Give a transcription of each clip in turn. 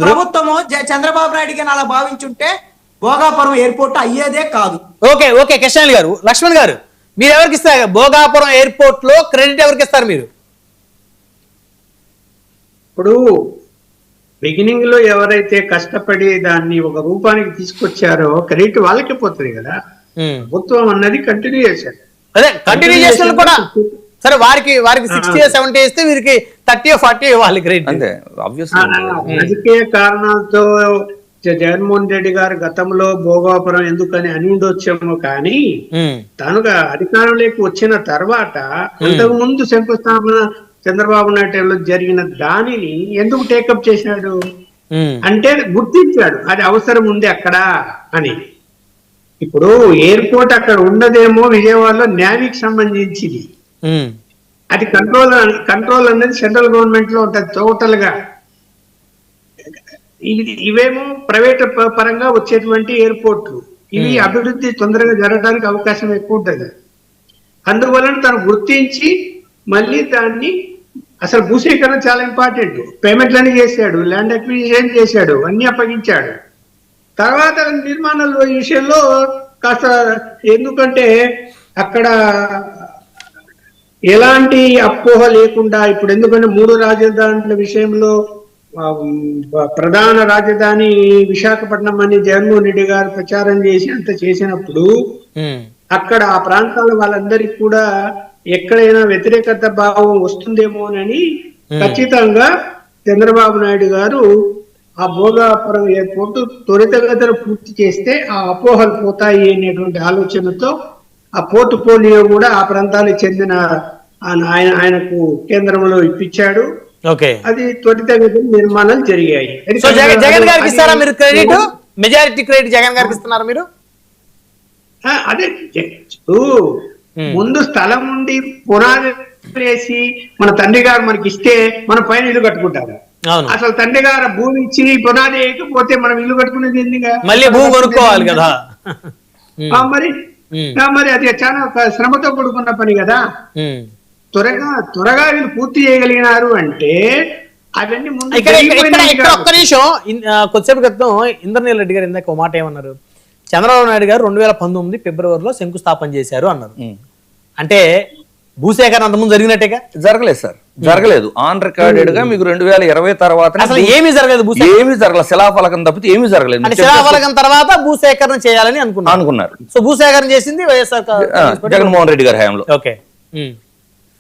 ప్రభుత్వము చంద్రబాబు నాయుడు గారిని అలా భావించుంటే భోగాపురం ఎయిర్పోర్ట్ అయ్యేదే కాదు. ఓకే కిషన్ గారు, లక్ష్మణ్ గారు, మీరు ఎవరికి ఇస్తారు భోగాపురం ఎయిర్పోర్ట్ లో క్రెడిట్ ఎవరికి ఇస్తారు మీరు? ఇప్పుడు బిగినింగ్ లో ఎవరైతే కష్టపడి దాన్ని ఒక రూపానికి తీసుకొచ్చారో క్రెడిట్ వాళ్ళకే పోతుంది కదా. ప్రభుత్వం అన్నది కంటిన్యూ చేశారు. అదే కంటిన్యూ చేసిన కూడా సరే, వారికి 60 70 ఇస్తే వీరికి 30 40 ఇవ్వాలి క్రెడిట్. అంతే. రాజకీయ కారణాలతో జగన్మోహన్ రెడ్డి గారు గతంలో భోగాపురం ఎందుకని అని ఉండొచ్చేమో కానీ తను అధికారంలోకి వచ్చిన తర్వాత అంతకు ముందు శంకుస్థాపన చంద్రబాబు నాయుడు జరిగిన దానిని ఎందుకు టేకప్ చేశాడు అంటే గుర్తించాడు అది అవసరం ఉంది అక్కడ అని. ఇప్పుడు ఎయిర్పోర్ట్ అక్కడ ఉండదేమో విజయవాడలో నేవీకి సంబంధించింది, అది కంట్రోల్ అనేది సెంట్రల్ గవర్నమెంట్ లో ఉంటుంది టోటల్ గా. ఇవేమో ప్రైవేట్ పరంగా వచ్చేటువంటి ఎయిర్పోర్ట్లు, ఇవి అభివృద్ధి తొందరగా జరగడానికి అవకాశం ఎక్కువ ఉంటుంది. అందువలన తను గుర్తించి మళ్ళీ దాన్ని అసలు భూసేకరణ చాలా ఇంపార్టెంట్, పేమెంట్లన్నీ చేశాడు, ల్యాండ్ అక్విజిషన్ చేశాడు, అన్ని అప్పగించాడు. తర్వాత నిర్మాణాల విషయంలో కాస్త ఎందుకంటే అక్కడ ఎలాంటి అపోహ లేకుండా ఇప్పుడు ఎందుకంటే 3 రాజధానుల విషయంలో ప్రధాన రాజధాని విశాఖపట్నం అని జగన్మోహన్ రెడ్డి గారు ప్రచారం చేసి అంత చేసినప్పుడు అక్కడ ఆ ప్రాంతాల వాళ్ళందరికీ కూడా ఎక్కడైనా వ్యతిరేకత భావం వస్తుందేమోనని ఖచ్చితంగా చంద్రబాబు నాయుడు గారు ఆ భోగాపురం ఎయిర్పోర్ట్ త్వరితగతిన పూర్తి చేస్తే ఆ అపోహలు పోతాయి అనేటువంటి ఆలోచనతో ఆ పోర్ట్ఫోలియో కూడా ఆ ప్రాంతాలకు చెందిన ఆయనకు కేంద్రంలో ఇప్పించాడు. అది త్వరితగతిన నిర్మాణాలు జరిగాయి. జగన్ గారికి ఇస్తారా మీరు క్రెడిట్? మెజారిటీ క్రెడిట్ జగన్ గారికి ఇస్తున్నారా మీరు? అదే ముందు స్థలం ఉండి పునాది వేసి మన తండ్రి గారు మనకి ఇస్తే మన పైన ఇల్లు కట్టుకుంటారు. అసలు తండ్రి గారు భూమి ఇచ్చి పునాది వేయకపోతే మనం ఇల్లు కట్టుకునేది ఎందుగా? మళ్ళీ భూమి కొనుక్కోవాలి కదా. మరి అది చాలా శ్రమతో కూడుకున్న పని కదా. త్వరగా వీళ్ళు పూర్తి చేయగలిగినారు అంటే అవన్నీ ముందు. ఒక్క నిమిషం, కొద్దిసేపు క్రితం ఇంద్రనీల్ రెడ్డి గారు ఇందాక ఒక మాట ఏమన్నారు, చంద్రబాబు నాయుడు గారు 2019 ఫిబ్రవరిలో శంకుస్థాపన చేశారు అన్నారు. అంటే భూసేకరణ అంతకుముందు జరిగినట్టేగా? జరగలేదు సార్, జరగలేదు. ఆన్ రికార్డెడ్ గా మీకు 2020 తర్వాత అసలు ఏమీ జరగలేదు, ఏమీ జరగలేదు. శిలాఫలకం తప్పితే ఏమీ జరగలేదు. శిలాఫలకం తర్వాత భూసేకరణ చేయాలని అనుకున్నారు. సో భూసేకరణ చేసింది వైఎస్ఆర్ జగన్మోహన్ రెడ్డి గారి హయాంలో. ఓకే.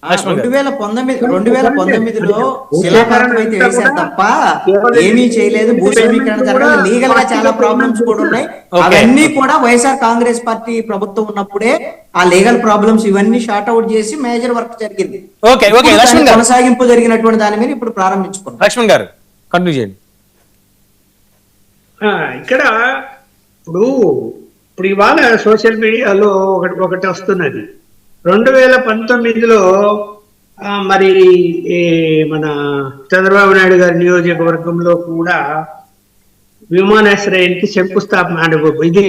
2019లో శిలాఫలకం అయితే వేశారు తప్ప ఏమీ చేయలేదు. భూ సమీకరణ జరగలేదు. లీగల్ గా చాలా ప్రాబ్లమ్స్ కూడా ఉన్నాయి. అవన్నీ కూడా వైఎస్ఆర్ కాంగ్రెస్ పార్టీ ప్రభుత్వం ఉన్నప్పుడే ఆ లీగల్ ప్రాబ్లమ్స్ ఇవన్నీ షార్ట్ అవుట్ చేసి మేజర్ వర్క్ జరిగింది. కొనసాగింపు జరిగినటువంటి దాని మీద ఇప్పుడు ప్రారంభించుకున్నాం. లక్ష్మణ్ గారు కంటిన్యూ చేయండి. ఇక్కడ ఇప్పుడు ఇవాళ సోషల్ మీడియాలో ఒకటి వస్తున్నది. 2019లో మరి మన చంద్రబాబు నాయుడు గారి నియోజకవర్గంలో కూడా విమానాశ్రయానికి శంకుస్థాపన ఇది